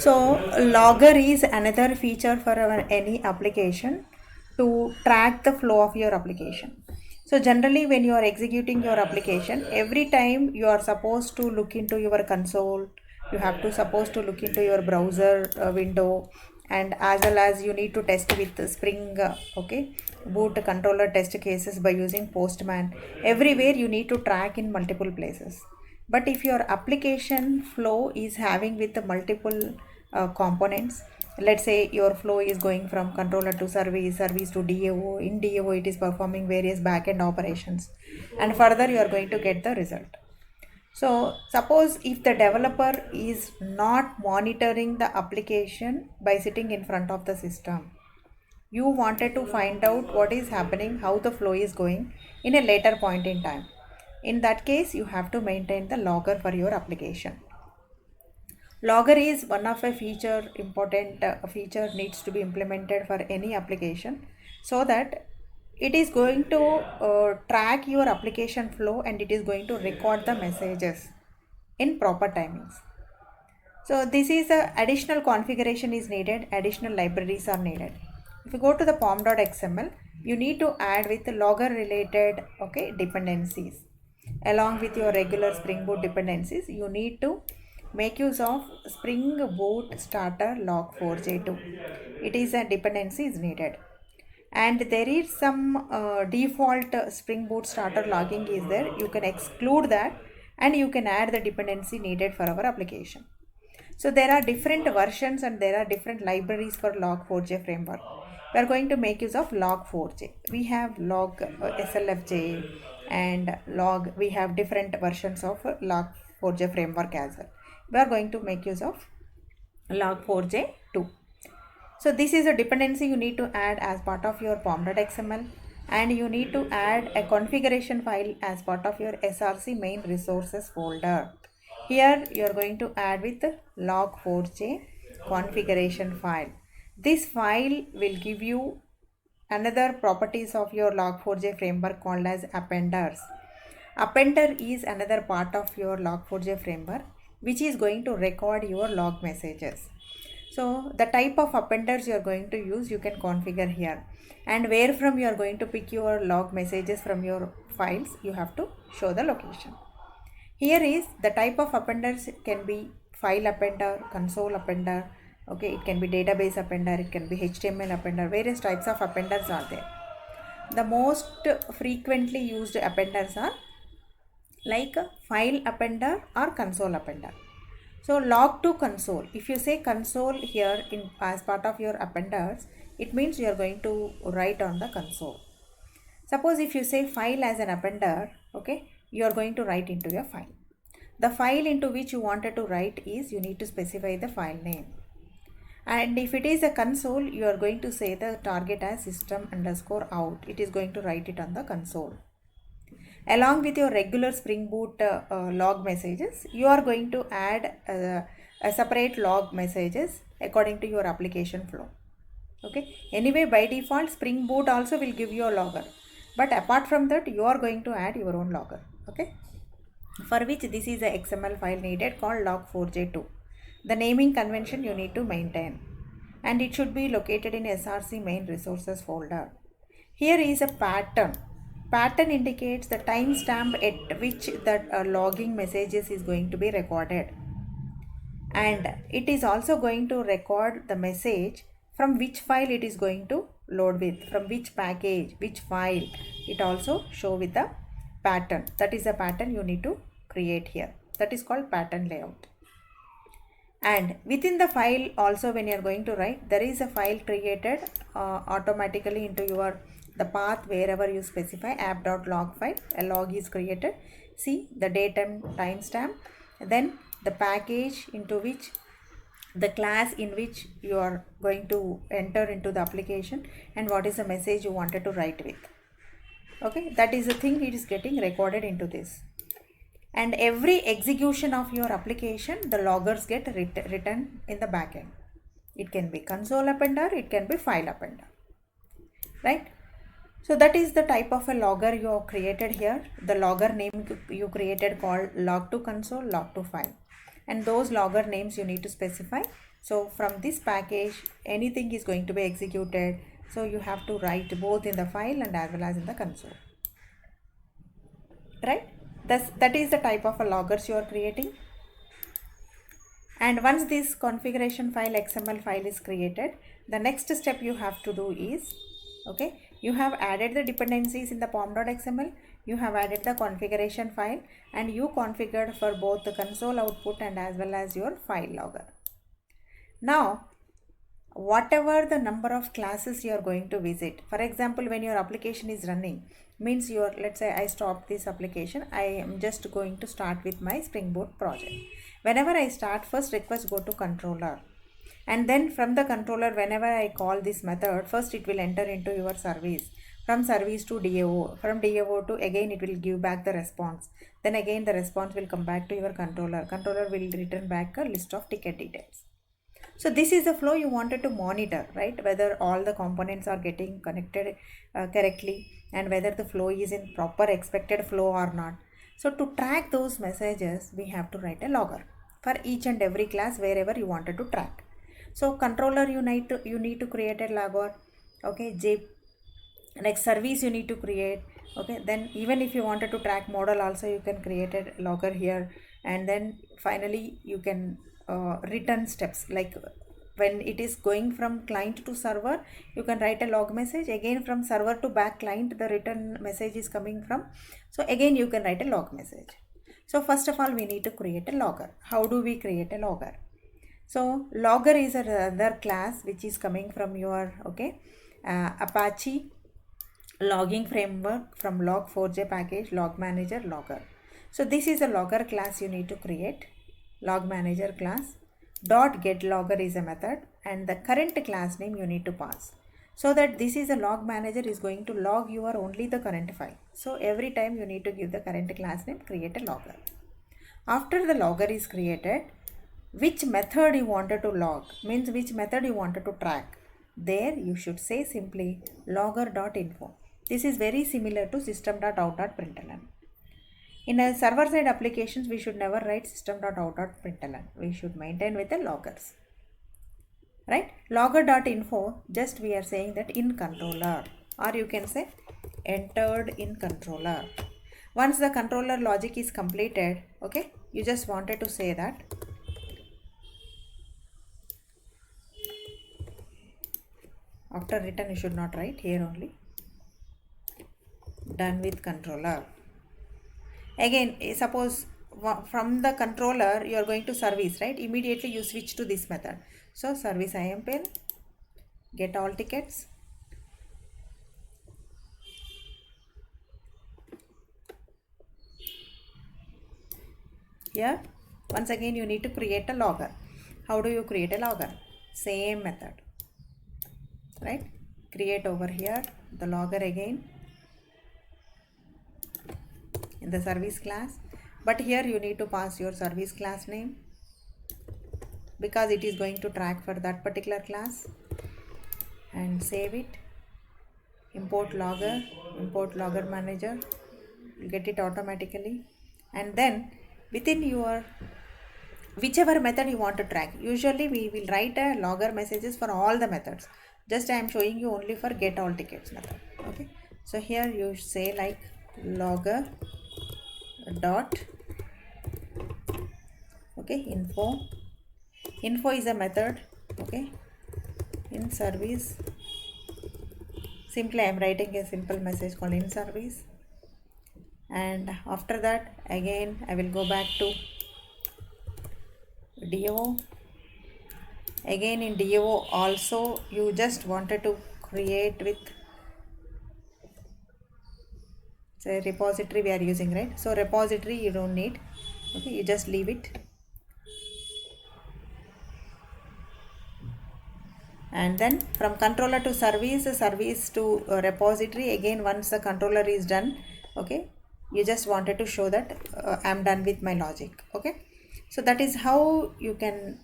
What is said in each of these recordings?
So logger is another feature for any application to track the flow of your application. So generally when you are executing your application, every time you are supposed to look into your console, you have to supposed to look into your browser window, and as well as you need to test with the Spring boot controller test cases by using Postman. Everywhere you need to track in multiple places. But if your application flow is having with the multiple components, let's say your flow is going from controller to service, service to DAO. In DAO it is performing various backend operations, and further you are going to get the result. So suppose if the developer is not monitoring the application by sitting in front of the system, you wanted to find out what is happening, how the flow is going in a later point in time. In that case, you have to maintain the logger for your application. Logger is one of a feature, important feature needs to be implemented for any application, so that it is going to track your application flow, and it is going to record the messages in proper timings. So this is a additional configuration is needed, additional libraries are needed. If you go to the pom.xml, you need to add with the logger related dependencies. Along with your regular Spring Boot dependencies, you need to make use of Spring Boot Starter log4j2. It is a dependency is needed. And there is some default Spring Boot Starter logging is there. You can exclude that, and you can add the dependency needed for our application. So there are different versions and there are different libraries for log4j framework. We are going to make use of log4j. We have log slfj and log. We have different versions of log4j framework as well. We are going to make use of log4j2. So this is a dependency you need to add as part of your pom.xml, and you need to add a configuration file as part of your src main resources folder. Here you are going to add with log4j configuration file. This file will give you another properties of your log4j framework called as appenders. Appender is another part of your log4j framework which is going to record your log messages. So the type of appenders you are going to use, you can configure here, and where from you are going to pick your log messages from your files, you have to show the location. Here is the type of appenders can be file appender, console appender, it can be database appender, it can be HTML appender, various types of appenders are there. The most frequently used appenders are like file appender or console appender. So log to console, if you say console here in as part of your appenders, it means you are going to write on the console. Suppose if you say file as an appender, you are going to write into your file. The file into which you wanted to write is, you need to specify the file name. And if it is a console, you are going to say the target as system_out. It is going to write it on the console. Along with your regular Spring Boot log messages, you are going to add a separate log messages according to your application flow. Anyway, by default, Spring Boot also will give you a logger. But apart from that, you are going to add your own logger. For which this is a XML file needed called log4j2. The naming convention you need to maintain. And it should be located in src main resources folder. Here is a pattern. Pattern indicates the timestamp at which that logging messages is going to be recorded. And it is also going to record the message from which file it is going to load with, from which package, which file. It also show with the pattern. That is a pattern you need to create here. That is called pattern layout. And within the file also, when you are going to write, there is a file created automatically into your the path wherever you specify app.log file. A log is created. See the date and timestamp, then the package into which, the class in which you are going to enter into the application, and what is the message you wanted to write with. That is the thing, it is getting recorded into this. And every execution of your application, the loggers get written in the backend. It can be console appender, it can be file appender, right? So that is the type of a logger you have created here. The logger name you created called log to console, log to file. and those logger names you need to specify. So from this package, anything is going to be executed. So you have to write both in the file and as well as in the console, right? That is the type of a loggers you are creating. And once this configuration file XML file is created, the next step you have to do is, okay, you have added the dependencies in the pom.xml, you have added the configuration file, and you configured for both the console output and as well as your file logger. Now whatever the number of classes you are going to visit, for example, when your application is running, means your, let's say I stop this application, I am just going to start with my Spring Boot project. Whenever I start, first request go to controller, and then from the controller, whenever I call this method, first it will enter into your service, from service to DAO, from DAO to, again it will give back the response, then again the response will come back to your controller will return back a list of ticket details. So this is the flow you wanted to monitor, right? Whether all the components are getting connected correctly, and whether the flow is in proper expected flow or not. So to track those messages, we have to write a logger for each and every class wherever you wanted to track. So controller, you need to create a logger. Okay, next service you need to create. Okay, then even if you wanted to track model also, you can create a logger here, and then finally you can return steps, like when it is going from client to server, you can write a log message. Again from server to back client, the return message is coming from, so again you can write a log message. So first of all, we need to create a logger. How do we create a logger? So logger is another class which is coming from your, okay, Apache logging framework, from log4j package, log manager, logger. So this is a logger class you need to create. Log manager class dot get logger is a method, and the current class name you need to pass, so that this is a log manager is going to log your only the current file. So every time you need to give the current class name, create a logger. After the logger is created, which method you wanted to log, means which method you wanted to track, there you should say simply logger.info. This is very similar to system.out.println. In a server-side applications, we should never write system.out.println. We should maintain with the loggers, right? Logger.info, just we are saying that in controller, or you can say entered in controller. Once the controller logic is completed, okay, you just wanted to say that after return you should not write, here only done with controller. Again, suppose from the controller you are going to service, right? Immediately you switch to this method. So service IAMPL get all tickets. Here once again you need to create a logger. How do you create a logger? Same method, right? Create over here the logger again in the service class, but here you need to pass your service class name because it is going to track for that particular class, and save it. Import logger manager, you get it automatically. And then within your whichever method you want to track, usually we will write a logger messages for all the methods, just I am showing you only for get all tickets method. Okay, so here you say like logger dot, okay, info is a method, okay, in service. Simply I am writing a simple message called in service, and after that again I will go back to DAO. Again in DAO also you just wanted to create with, say, repository we are using, right? So repository you don't need, okay, you just leave it. And then from controller to service to repository, again once the controller is done, okay, you just wanted to show that I'm done with my logic. Okay, so that is how you can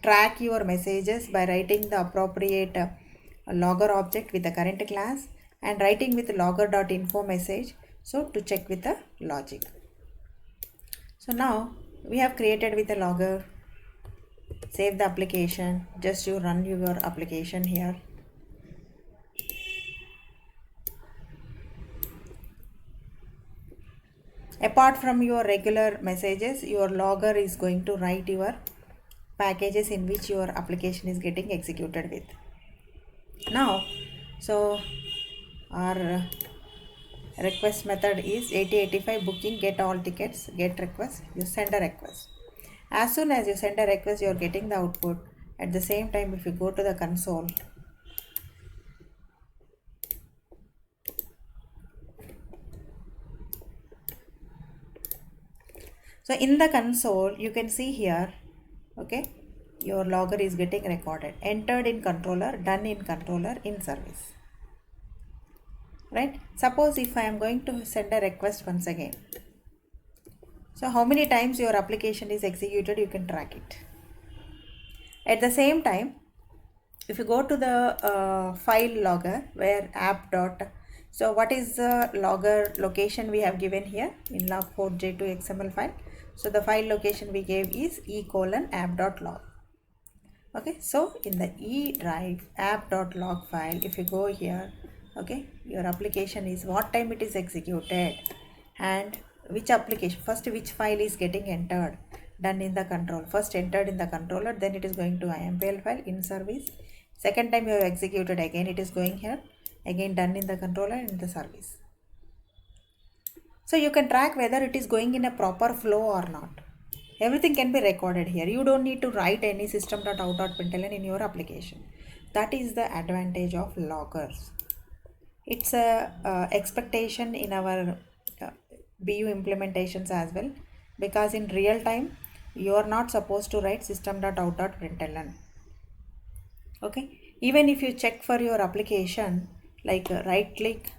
track your messages by writing the appropriate logger object with the current class and writing with logger.info message, so to check with the logic. So now we have created with a logger. Save the application. Just you run your application here. Apart from your regular messages, your logger is going to write your packages in which your application is getting executed with. Now, so our request method is 8085 booking get all tickets, get request, you send a request. As soon as you send a request, you are getting the output. At the same time, if you go to the console, so in the console you can see here, okay, your logger is getting recorded, entered in controller, done in controller, in service, right? Suppose if I am going to send a request once again, so how many times your application is executed, you can track it. At the same time, if you go to the file logger where app dot, so what is the logger location we have given here in log4j2 XML file? So the file location we gave is e:/app.log. Okay, so in the E drive app.log file, if you go here, okay, your application is what time it is executed and which application, first which file is getting entered, done in the control, first entered in the controller, then it is going to IMPL file in service. Second time you have executed, again it is going here, again done in the controller, in the service. So you can track whether it is going in a proper flow or not. Everything can be recorded here. You don't need to write any system.out.println in your application. That is the advantage of loggers. It's a expectation in our BU implementations as well, because in real time you are not supposed to write system.out.println. Okay, even if you check for your application, like right click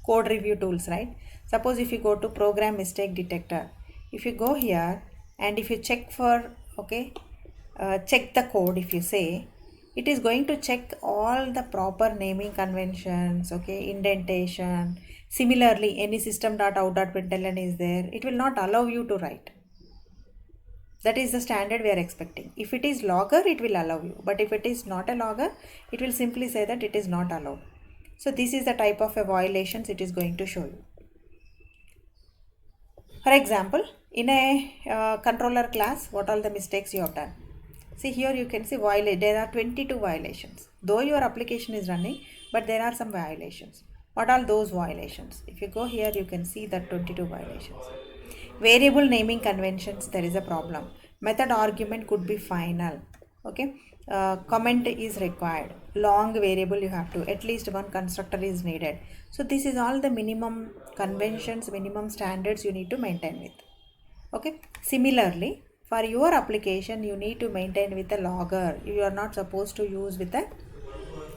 code review tools, right? Suppose if you go to program mistake detector, if you go here and if you check for, okay, check the code, if you say, it is going to check all the proper naming conventions, okay, indentation. Similarly, any system.out.println is there, it will not allow you to write. That is the standard we are expecting. If it is logger, it will allow you, but if it is not a logger, it will simply say that it is not allowed. So this is the type of a violations it is going to show you. For example, in a controller class, what all the mistakes you have done? See here you can see there are 22 violations. Though your application is running, but there are some violations. What are those violations? If you go here, you can see that 22 violations. Variable naming conventions, there is a problem. Method argument could be final. Okay. Comment is required. Long variable you have to, at least one constructor is needed. So this is all the minimum conventions, minimum standards you need to maintain with. Okay. Similarly, for your application, you need to maintain with a logger. You are not supposed to use with a,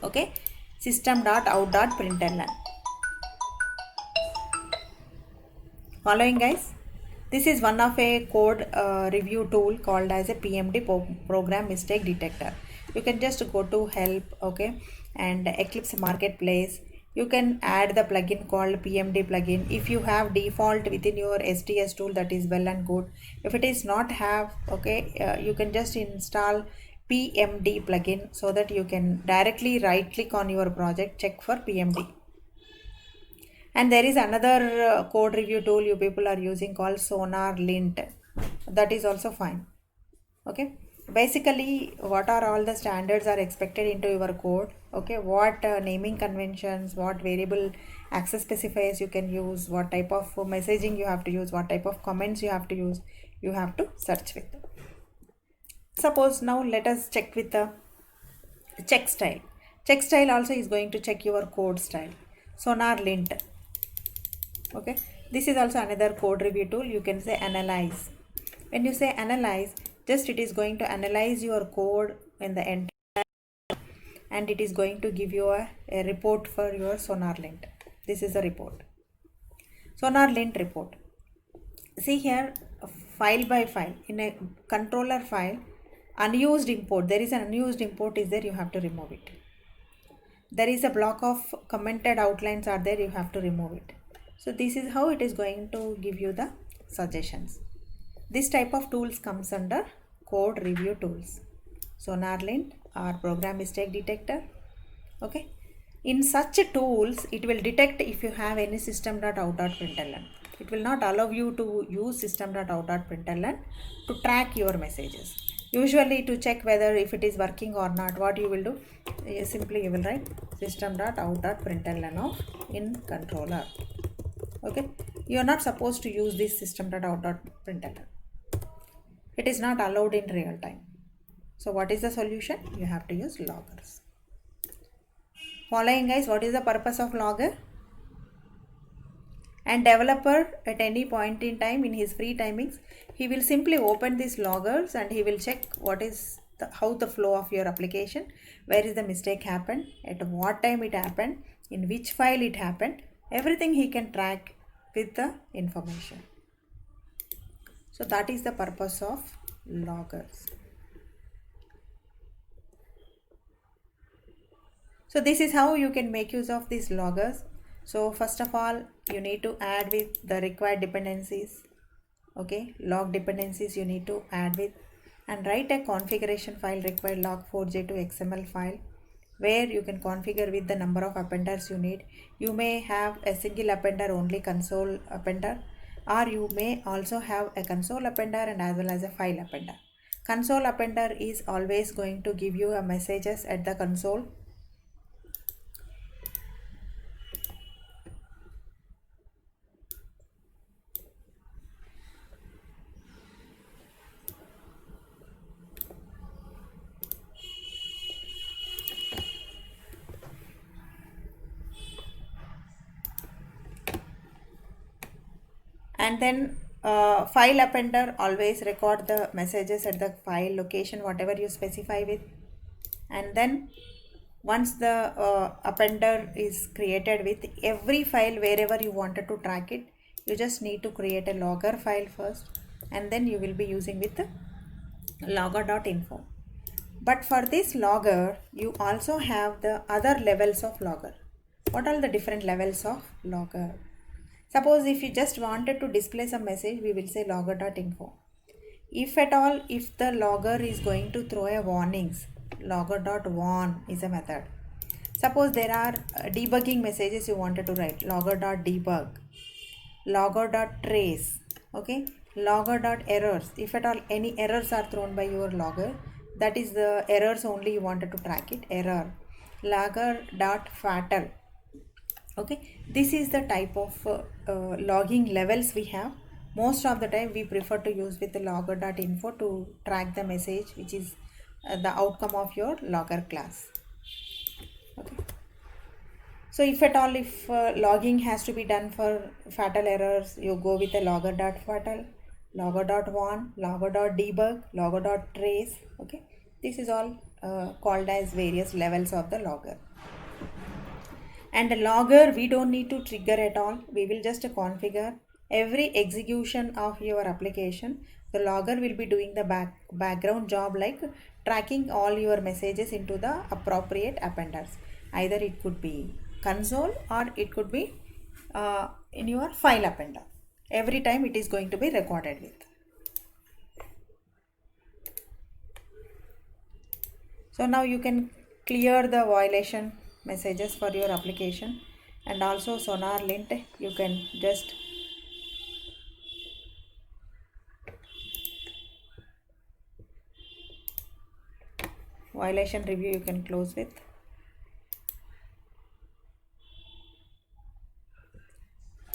okay, system.out.println. Following, guys? This is one of a code review tool called as a PMD, program mistake detector. You can just go to help, okay, and Eclipse Marketplace. You can add the plugin called PMD plugin. If you have default within your STS tool, that is well and good. If it is not have, okay, you can just install PMD plugin so that you can directly right click on your project, check for PMD. And there is another code review tool you people are using called SonarLint. That is also fine. Okay. Basically, what are all the standards are expected into your code? Okay. What naming conventions, what variable access specifiers you can use, what type of messaging you have to use, what type of comments you have to use, you have to search with. Suppose now let us check with the check style. Check style also is going to check your code style. SonarLint. Okay, this is also another code review tool. You can say analyze. When you say analyze, just it is going to analyze your code in the end, and it is going to give you a report for your SonarLint. This is the report. SonarLint report. See here, file by file. In a controller file, unused import, there is an unused import is there, you have to remove it. There is a block of commented outlines are there, you have to remove it. So this is how it is going to give you the suggestions. This type of tools comes under code review tools. SonarLint or program mistake detector. Okay. In such tools, it will detect if you have any system.out.println. It will not allow you to use system.out.println to track your messages. Usually to check whether if it is working or not, what you will do, simply you will write system.out.println of in controller. Okay. You are not supposed to use this system.out.println. It is not allowed in real time. So what is the solution? You have to use loggers. Following guys, what is the purpose of logger? And developer at any point in time in his free timings, he will simply open these loggers and he will check what is how the flow of your application, where is the mistake happened, at what time it happened, in which file it happened, everything he can track with the information. So that is the purpose of loggers. So this is how you can make use of these loggers. So first of all, you need to add with the required dependencies. Okay, log dependencies you need to add with, and write a configuration file required log4j to XML file where you can configure with the number of appenders you need. You may have a single appender, only console appender, or you may also have a console appender and as well as a file appender. Console appender is always going to give you a messages at the console. And then file appender always record the messages at the file location whatever you specify with. And then once the appender is created with every file wherever you wanted to track it, you just need to create a logger file first, and then you will be using with the logger.info. But for this logger, you also have the other levels of logger. What are the different levels of logger? Suppose if you just wanted to display some message, we will say logger.info. If at all, if the logger is going to throw a warnings, logger.warn is a method. Suppose there are debugging messages you wanted to write, logger.debug, logger.trace, okay, logger.errors. If at all any errors are thrown by your logger, that is the errors only you wanted to track it, error, logger.fatal. Okay, this is the type of logging levels we have. Most of the time we prefer to use with the logger.info to track the message which is the outcome of your logger class. Okay. So if at all if logging has to be done for fatal errors, you go with a logger.fatal, logger.warn, logger.debug, logger.trace. Okay, this is all called as various levels of the logger. And the logger we don't need to trigger at all. We will just configure every execution of your application. The logger will be doing the background job like tracking all your messages into the appropriate appenders. Either it could be console or it could be in your file appender. Every time it is going to be recorded with. So now you can clear the violation messages for your application, and also SonarLint you can just violation review you can close with.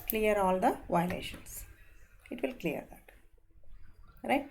Clear all the violations. It will clear that, right?